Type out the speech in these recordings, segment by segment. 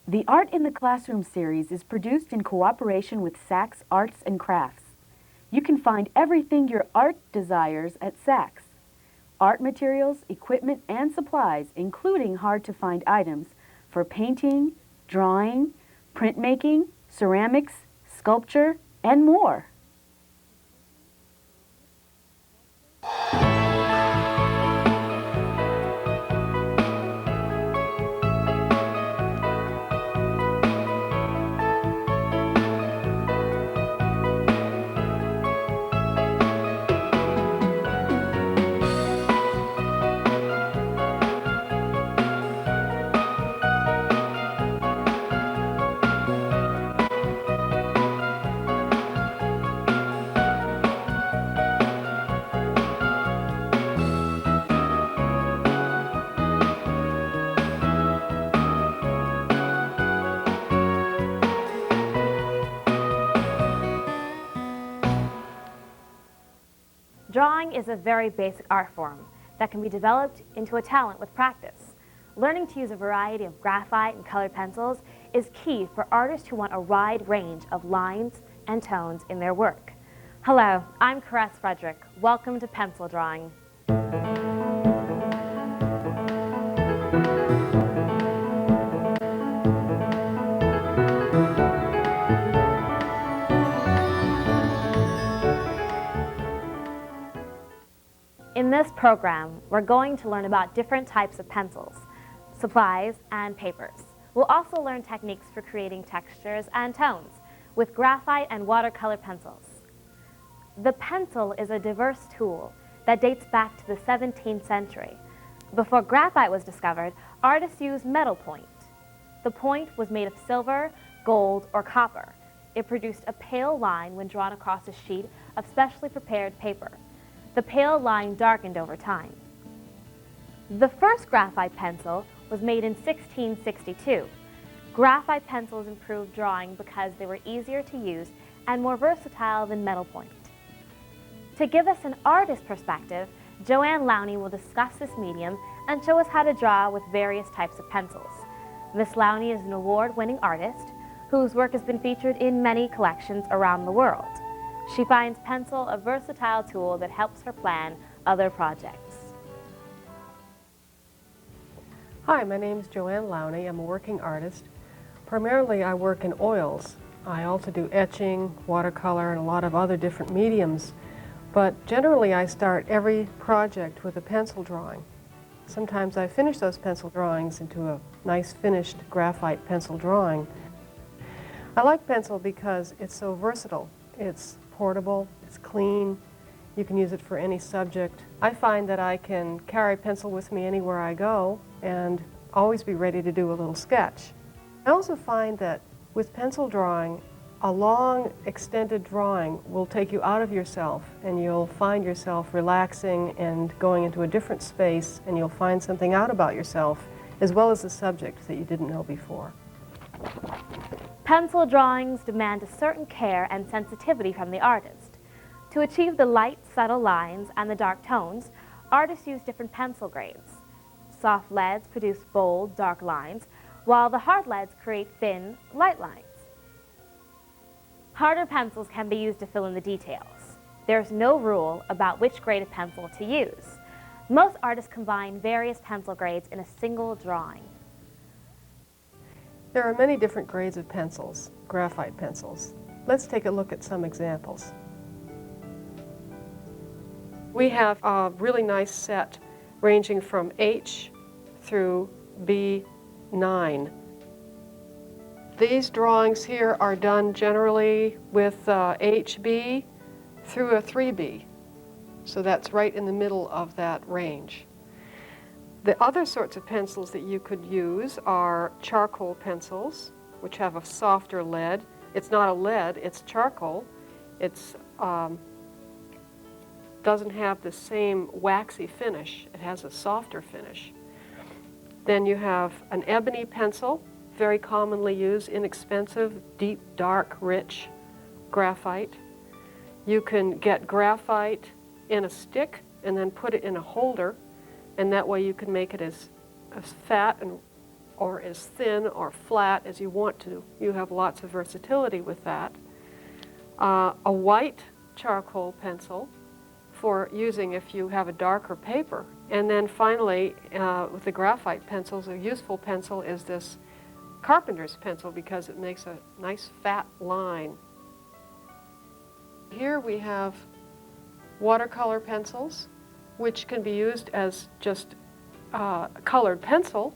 The Art in the Classroom series is produced in cooperation with Saks Arts and Crafts. You can find everything your art desires at Saks. Art materials, equipment, and supplies, including hard-to-find items for painting, drawing, printmaking, ceramics, sculpture, and more. Drawing is a very basic art form that can be developed into a talent with practice. Learning to use a variety of graphite and colored pencils is key for artists who want a wide range of lines and tones in their work. Hello, I'm Caress Frederick. Welcome to Pencil Drawing. In this program, we're going to learn about different types of pencils, supplies, and papers. We'll also learn techniques for creating textures and tones with graphite and watercolor pencils. The pencil is a diverse tool that dates back to the 17th century. Before graphite was discovered, artists used metal point. The point was made of silver, gold, or copper. It produced a pale line when drawn across a sheet of specially prepared paper. The pale line darkened over time. The first graphite pencil was made in 1662. Graphite pencils improved drawing because they were easier to use and more versatile than metal point. To give us an artist perspective, JoAnn Lowney will discuss this medium and show us how to draw with various types of pencils. Miss Lowney is an award-winning artist whose work has been featured in many collections around the world. She finds pencil a versatile tool that helps her plan other projects. Hi, my name is JoAnn Lowney. I'm a working artist. Primarily I work in oils. I also do etching, watercolor, and a lot of other different mediums. But generally I start every project with a pencil drawing. Sometimes I finish those pencil drawings into a nice finished graphite pencil drawing. I like pencil because it's so versatile. It's portable, it's clean, you can use it for any subject. I find that I can carry pencil with me anywhere I go and always be ready to do a little sketch. I also find that with pencil drawing, a long extended drawing will take you out of yourself and you'll find yourself relaxing and going into a different space, and you'll find something out about yourself as well as the subject that you didn't know before. Pencil drawings demand a certain care and sensitivity from the artist. To achieve the light, subtle lines and the dark tones, artists use different pencil grades. Soft leads produce bold, dark lines, while the hard leads create thin, light lines. Harder pencils can be used to fill in the details. There's no rule about which grade of pencil to use. Most artists combine various pencil grades in a single drawing. There are many different grades of pencils, graphite pencils. Let's take a look at some examples. We have a really nice set ranging from H through B9. These drawings here are done generally with HB through a 3B. So that's right in the middle of that range. The other sorts of pencils that you could use are charcoal pencils, which have a softer lead. It's not a lead, it's charcoal. It's doesn't have the same waxy finish. It has a softer finish. Then you have an ebony pencil, very commonly used, inexpensive, deep, dark, rich graphite. You can get graphite in a stick and then put it in a holder, and that way you can make it as fat or as thin or flat as you want to. You have lots of versatility with that. A white charcoal pencil for using if you have a darker paper. And then finally, with the graphite pencils, a useful pencil is this carpenter's pencil because it makes a nice fat line. Here we have watercolor pencils, which can be used as just a colored pencil,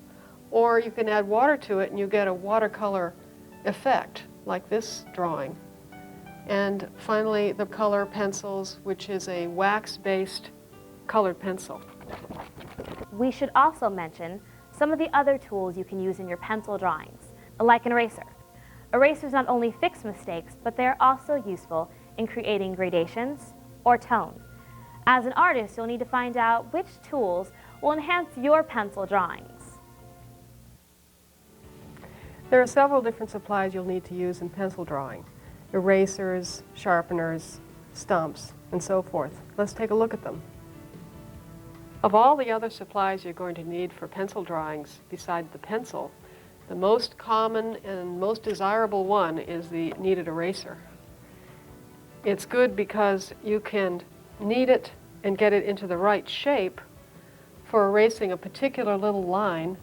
or you can add water to it and you get a watercolor effect, like this drawing. And finally, the color pencils, which is a wax-based colored pencil. We should also mention some of the other tools you can use in your pencil drawings, like an eraser. Erasers not only fix mistakes, but they are also useful in creating gradations or tone. As an artist, you'll need to find out which tools will enhance your pencil drawings. There are several different supplies you'll need to use in pencil drawing: erasers, sharpeners, stumps, and so forth. Let's take a look at them. Of all the other supplies you're going to need for pencil drawings beside the pencil, the most common and most desirable one is the kneaded eraser. It's good because you can knead it and get it into the right shape for erasing a particular little line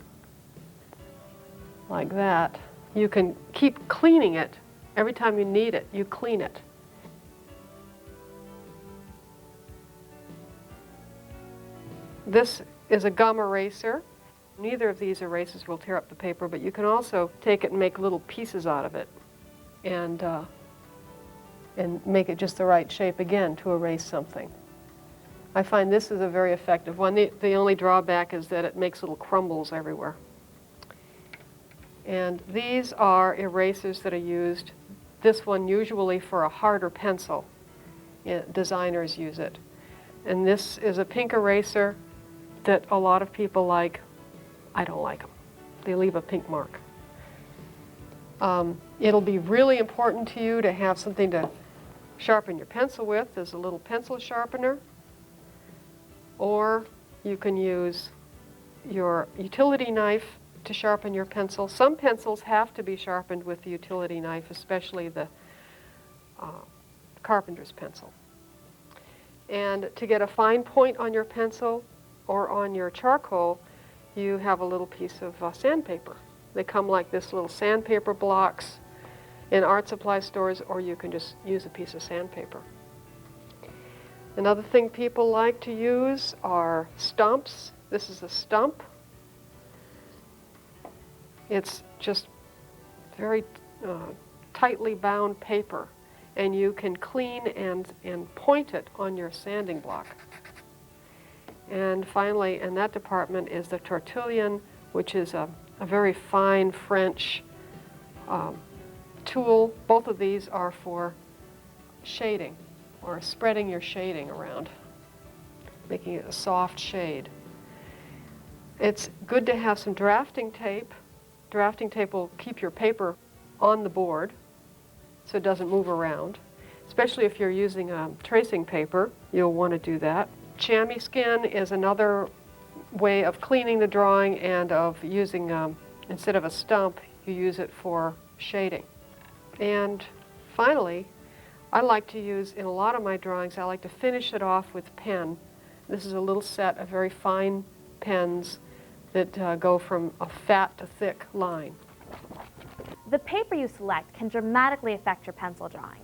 like that. You can keep cleaning it. Every time you knead it, you clean it. This is a gum eraser. Neither of these erasers will tear up the paper, but you can also take it and make little pieces out of it and make it just the right shape again to erase something. I find this is a very effective one. The only drawback is that it makes little crumbles everywhere. And these are erasers that are used, this one usually for a harder pencil. Designers use it. And this is a pink eraser that a lot of people like. I don't like them. They leave a pink mark. It'll be really important to you to have something to sharpen your pencil with. There's a little pencil sharpener. Or you can use your utility knife to sharpen your pencil. Some pencils have to be sharpened with the utility knife, especially the carpenter's pencil. And to get a fine point on your pencil or on your charcoal, you have a little piece of sandpaper. They come like this, little sandpaper blocks in art supply stores, or you can just use a piece of sandpaper. Another thing people like to use are stumps. This is a stump. It's just very tightly bound paper, and you can clean and point it on your sanding block. And finally, in that department is the tortillon, which is a very fine French tool. Both of these are for shading, or spreading your shading around, making it a soft shade. It's good to have some drafting tape. Drafting tape will keep your paper on the board so it doesn't move around. Especially if you're using tracing paper, you'll want to do that. Chamois skin is another way of cleaning the drawing and of using, instead of a stump, you use it for shading. And finally, I like to use, in a lot of my drawings, I like to finish it off with pen. This is a little set of very fine pens that go from a fat to thick line. The paper you select can dramatically affect your pencil drawing.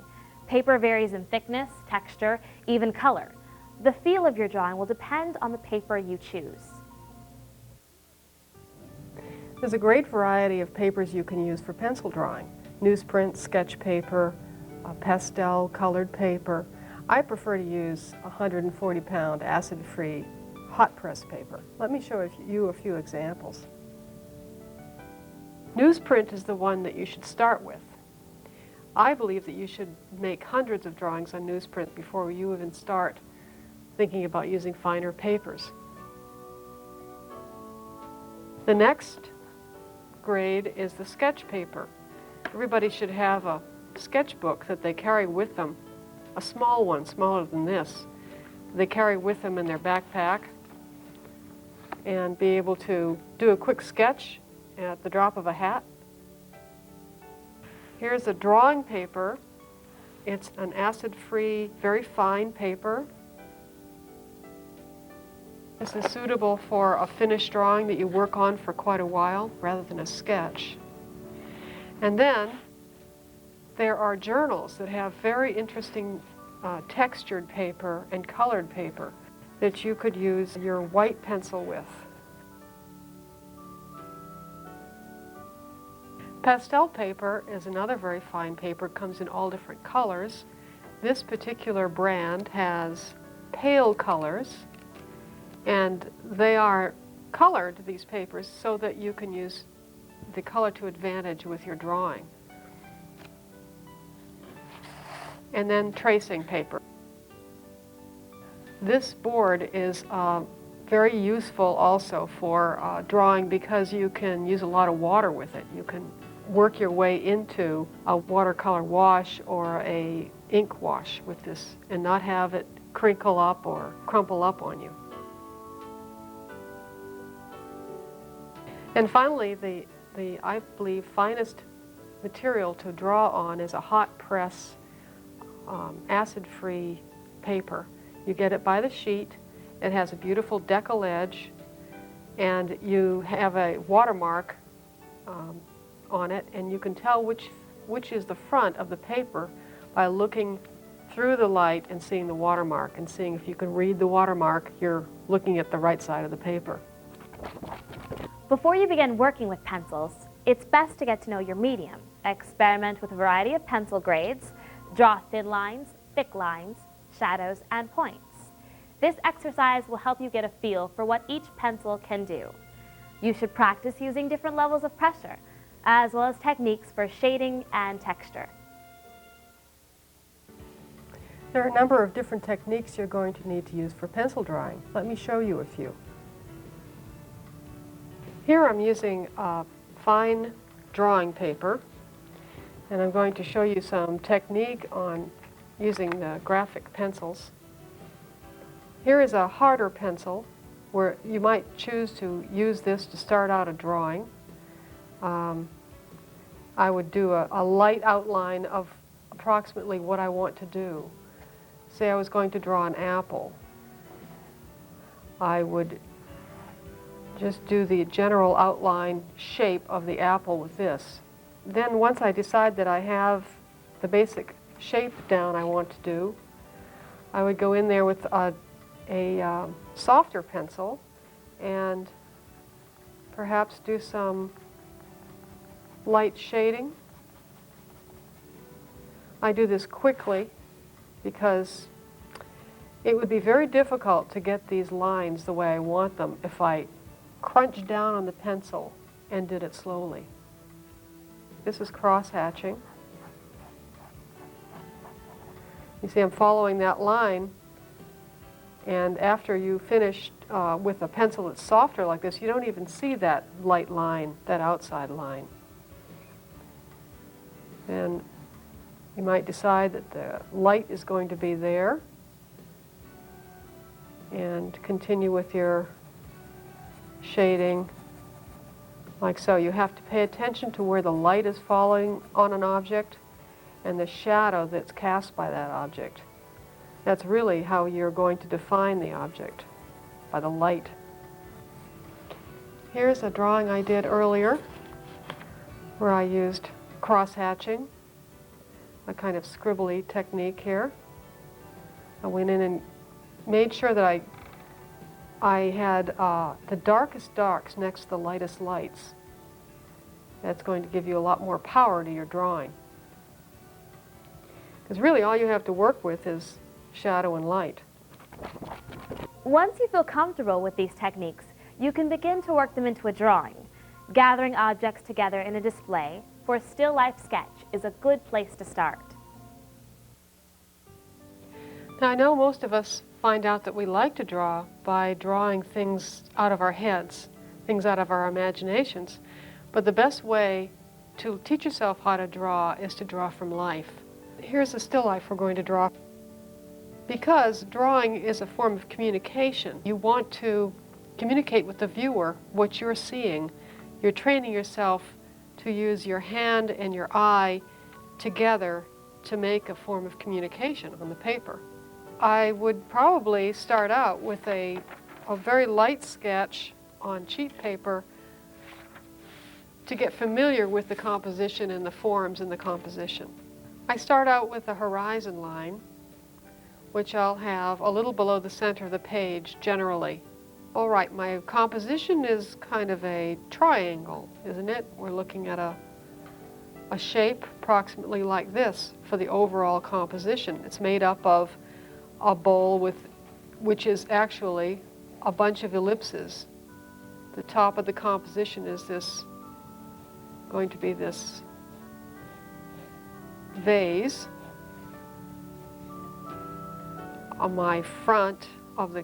Paper varies in thickness, texture, even color. The feel of your drawing will depend on the paper you choose. There's a great variety of papers you can use for pencil drawing. Newsprint, sketch paper, pastel colored paper. I prefer to use 140-pound acid-free hot press paper. Let me show you a few examples. Newsprint is the one that you should start with. I believe that you should make hundreds of drawings on newsprint before you even start thinking about using finer papers. The next grade is the sketch paper. Everybody should have a sketchbook that they carry with them a small one, smaller than this, they carry with them in their backpack, and be able to do a quick sketch at the drop of a hat. Here's a drawing paper. It's an acid-free, very fine paper. This is suitable for a finished drawing that you work on for quite a while, rather than a sketch. And then there are journals that have very interesting textured paper and colored paper that you could use your white pencil with. Pastel paper is another very fine paper. It comes in all different colors. This particular brand has pale colors, and they are colored, these papers, so that you can use the color to advantage with your drawing. And then tracing paper. This board is very useful also for drawing because you can use a lot of water with it. You can work your way into a watercolor wash or a ink wash with this and not have it crinkle up or crumple up on you. And finally, the I believe finest material to draw on is a hot press acid-free paper. You get it by the sheet. It has a beautiful decal edge, and you have a watermark on it, and you can tell which is the front of the paper by looking through the light and seeing the watermark, and seeing if you can read the watermark, you're looking at the right side of the paper. Before you begin working with pencils, it's best to get to know your medium. Experiment with a variety of pencil grades, draw thin lines, thick lines, shadows, and points. This exercise will help you get a feel for what each pencil can do. You should practice using different levels of pressure, as well as techniques for shading and texture. There are a number of different techniques you're going to need to use for pencil drawing. Let me show you a few. Here I'm using fine drawing paper, and I'm going to show you some technique on using the graphic pencils. Here is a harder pencil where you might choose to use this to start out a drawing. I would do a light outline of approximately what I want to do. Say I was going to draw an apple. I would just do the general outline shape of the apple with this. Then once I decide that I have the basic shape down I want to do, I would go in there with a softer pencil and perhaps do some light shading. I do this quickly because it would be very difficult to get these lines the way I want them if I crunched down on the pencil and did it slowly. This is cross-hatching. You see I'm following that line, and after you finish with a pencil that's softer like this, you don't even see that light line, that outside line. Then you might decide that the light is going to be there and continue with your shading like so. You have to pay attention to where the light is falling on an object and the shadow that's cast by that object. That's really how you're going to define the object, by the light. Here's a drawing I did earlier where I used cross-hatching, a kind of scribbly technique here. I went in and made sure that I had the darkest darks next to the lightest lights. That's going to give you a lot more power to your drawing. Because really all you have to work with is shadow and light. Once you feel comfortable with these techniques, you can begin to work them into a drawing. Gathering objects together in a display for a still life sketch is a good place to start. Now I know most of us find out that we like to draw by drawing things out of our heads, things out of our imaginations. But the best way to teach yourself how to draw is to draw from life. Here's a still life we're going to draw. Because drawing is a form of communication. You want to communicate with the viewer what you're seeing. You're training yourself to use your hand and your eye together to make a form of communication on the paper. I would probably start out with a very light sketch on sheet paper to get familiar with the composition and the forms in the composition. I start out with a horizon line, which I'll have a little below the center of the page generally. All right, my composition is kind of a triangle, isn't it? We're looking at a shape approximately like this for the overall composition. It's made up of a bowl which is actually a bunch of ellipses. The top of the composition is going to be this vase. On my front of the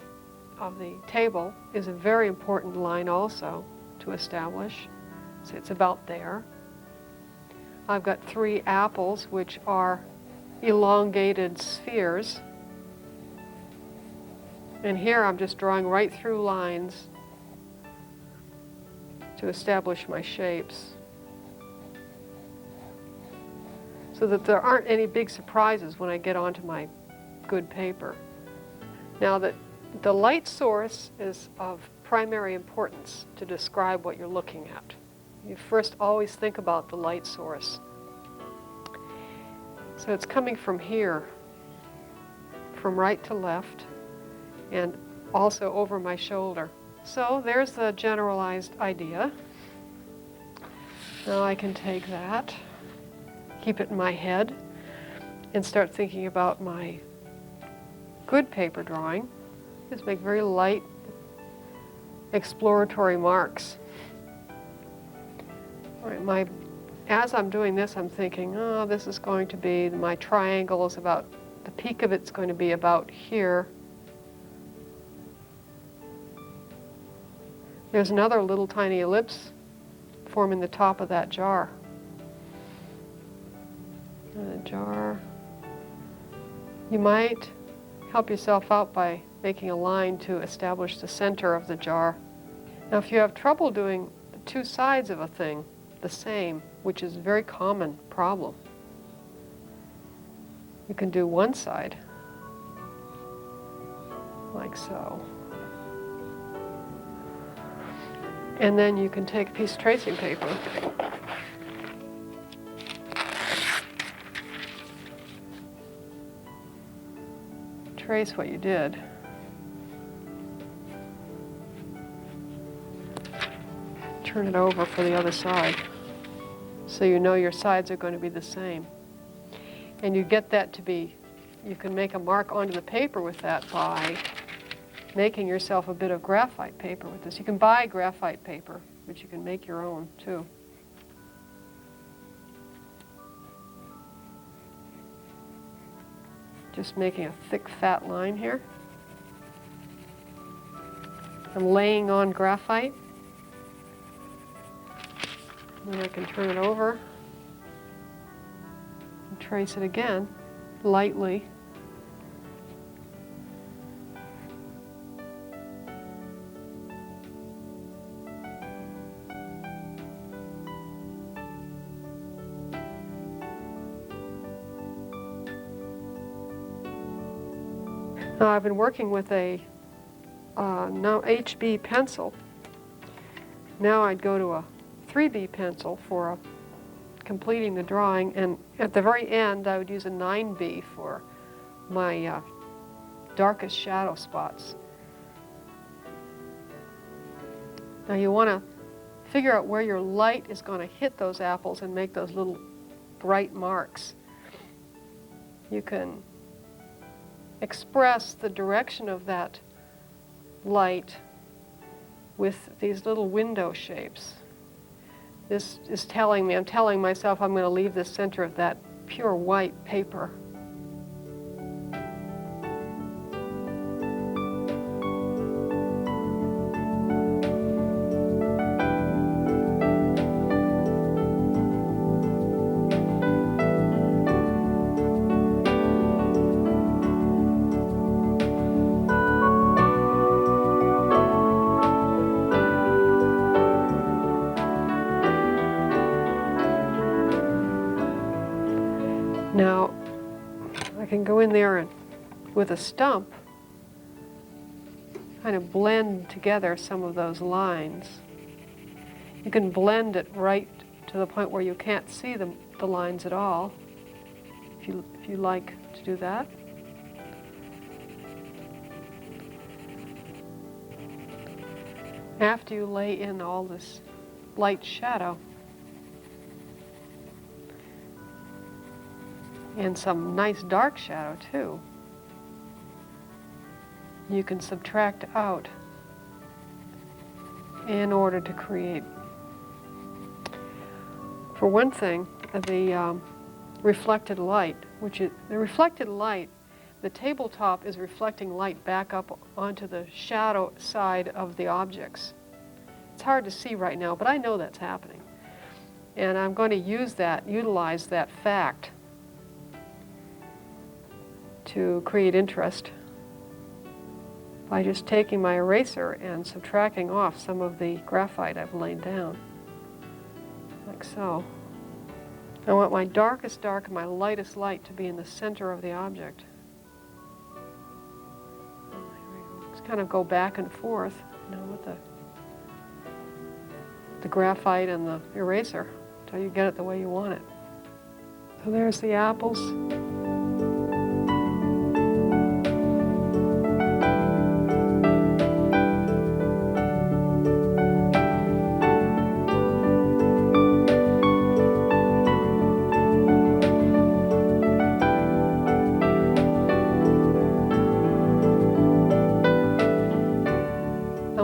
table is a very important line also to establish. So it's about there. I've got 3 apples, which are elongated spheres. And here I'm just drawing right through lines to establish my shapes, so that there aren't any big surprises when I get onto my good paper. Now the light source is of primary importance to describe what you're looking at. You first always think about the light source. So it's coming from here, from right to left, and also over my shoulder. So there's the generalized idea. Now I can take that, keep it in my head, and start thinking about my good paper drawing. Just make very light exploratory marks. All right, as I'm doing this, I'm thinking, oh, this is going to be, my triangle is about, the peak of it's going to be about here. There's another little tiny ellipse forming the top of that jar. And the jar, you might help yourself out by making a line to establish the center of the jar. Now, if you have trouble doing the 2 sides of a thing the same, which is a very common problem, you can do one side, like so. And then you can take a piece of tracing paper trace what you did. Turn it over for the other side, so you know your sides are going to be the same. And you get that to be, you can make a mark onto the paper with that by making yourself a bit of graphite paper with this. You can buy graphite paper, but you can make your own too. Just making a thick, fat line here. I'm laying on graphite. Then I can turn it over and trace it again, lightly. Now I've been working with a now HB pencil. Now I'd go to a 3B pencil for completing the drawing, and at the very end I would use a 9B for my darkest shadow spots. Now you want to figure out where your light is going to hit those apples and make those little bright marks. You can express the direction of that light with these little window shapes. This is telling me, I'm telling myself I'm going to leave the center of that pure white paper. can go in there and with a stump kind of blend together some of those lines. You can blend it right to the point where you can't see the lines at all, if you like to do that. After you lay in all this light shadow and some nice dark shadow too, you can subtract out in order to create. For one thing, the reflected light, the tabletop is reflecting light back up onto the shadow side of the objects. It's hard to see right now, but I know that's happening. And I'm going to utilize that fact to create interest by just taking my eraser and subtracting off some of the graphite I've laid down, like so. I want my darkest dark and my lightest light to be in the center of the object. Just kind of go back and forth, you know, with the graphite and the eraser until you get it the way you want it. So there's the apples.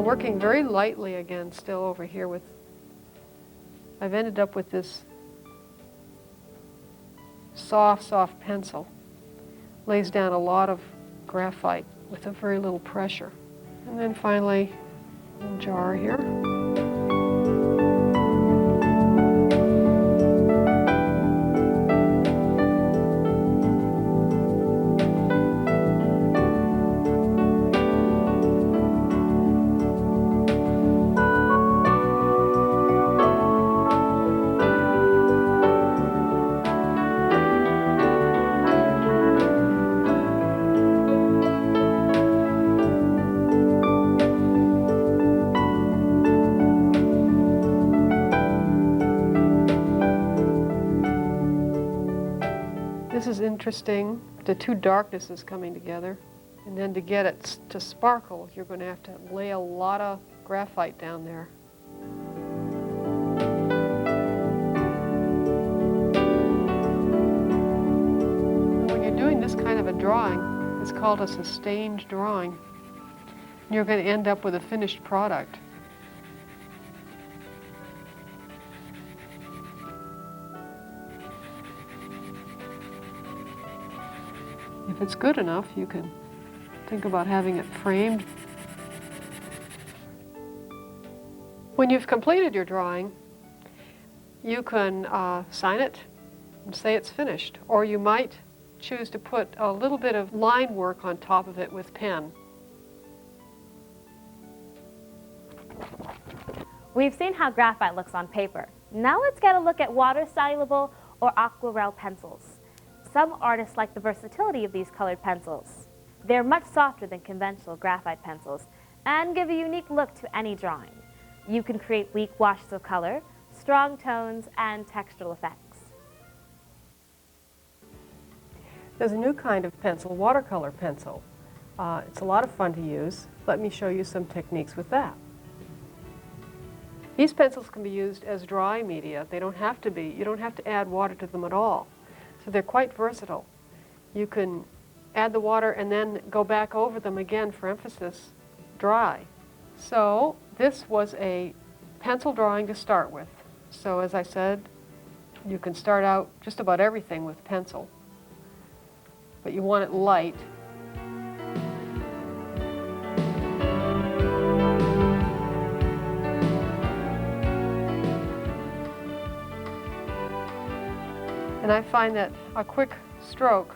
Working very lightly again, still over here with, I've ended up with this soft pencil. Lays down a lot of graphite with a very little pressure. And then finally, a little jar here. This is interesting, the two darknesses coming together. And then to get it to sparkle, you're going to have to lay a lot of graphite down there. And when you're doing this kind of a drawing, it's called a sustained drawing. You're going to end up with a finished product. If it's good enough, you can think about having it framed. When you've completed your drawing, you can sign it and say it's finished. Or you might choose to put a little bit of line work on top of it with pen. We've seen how graphite looks on paper. Now let's get a look at water-soluble or aquarelle pencils. Some artists like the versatility of these colored pencils. They're much softer than conventional graphite pencils and give a unique look to any drawing. You can create weak washes of color, strong tones, and textural effects. There's a new kind of pencil, watercolor pencil. It's a lot of fun to use. Let me show you some techniques with that. These pencils can be used as dry media. They don't have to be. You don't have to add water to them at all. So they're quite versatile. You can add the water and then go back over them again for emphasis, dry. So this was a pencil drawing to start with. So as I said, you can start out just about everything with pencil, but you want it light. And I find that a quick stroke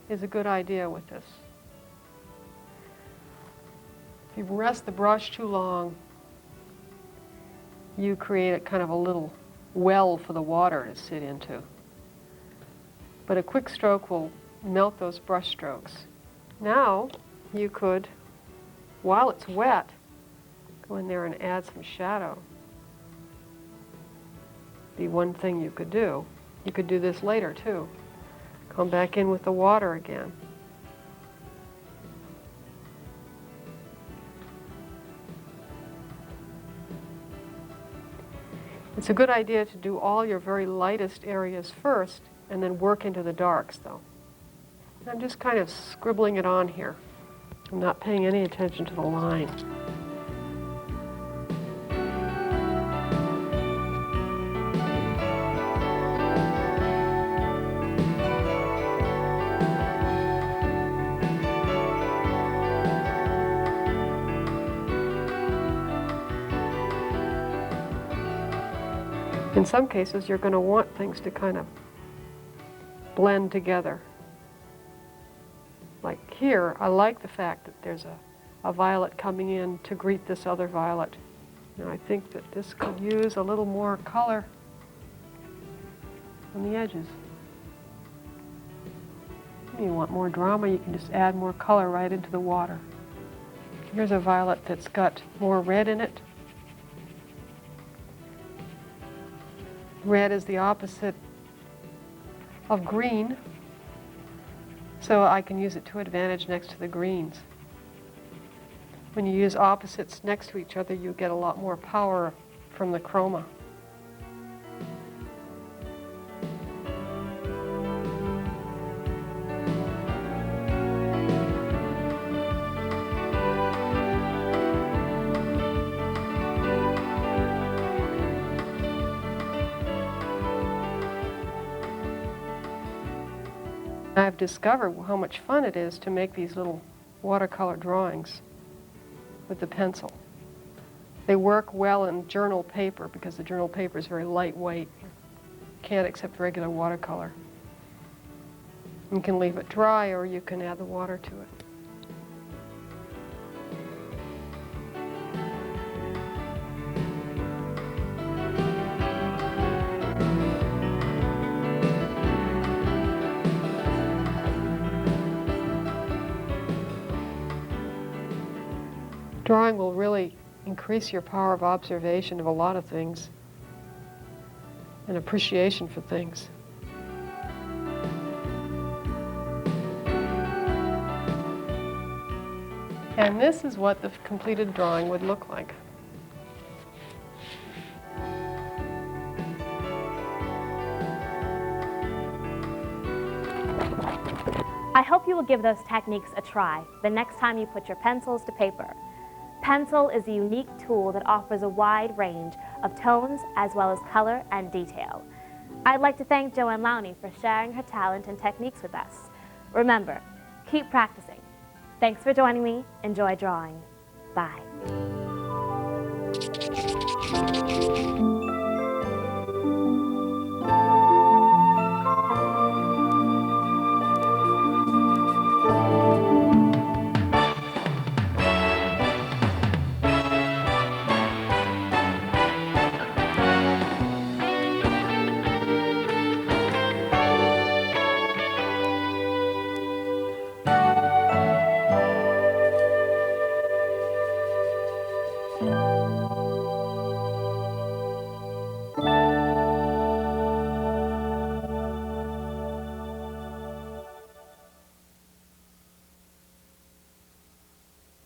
is a good idea with this. If you rest the brush too long, you create a kind of a little well for the water to sit into. But a quick stroke will melt those brush strokes. Now you could, while it's wet, go in there and add some shadow. Be one thing you could do. You could do this later too. Come back in with the water again. It's a good idea to do all your very lightest areas first and then work into the darks though. I'm just kind of scribbling it on here. I'm not paying any attention to the line. In some cases, you're going to want things to kind of blend together. Like here, I like the fact that there's a violet coming in to greet this other violet. And I think that this could use a little more color on the edges. If you want more drama, you can just add more color right into the water. Here's a violet that's got more red in it. Red is the opposite of green, so I can use it to advantage next to the greens. When you use opposites next to each other, you get a lot more power from the chroma. I've discovered how much fun it is to make these little watercolor drawings with the pencil. They work well in journal paper because the journal paper is very lightweight. Can't accept regular watercolor. You can leave it dry or you can add the water to it. Drawing will really increase your power of observation of a lot of things and appreciation for things. And this is what the completed drawing would look like. I hope you will give those techniques a try the next time you put your pencils to paper. Pencil is a unique tool that offers a wide range of tones as well as color and detail. I'd like to thank JoAnn Lowney for sharing her talent and techniques with us. Remember, keep practicing. Thanks for joining me. Enjoy drawing. Bye.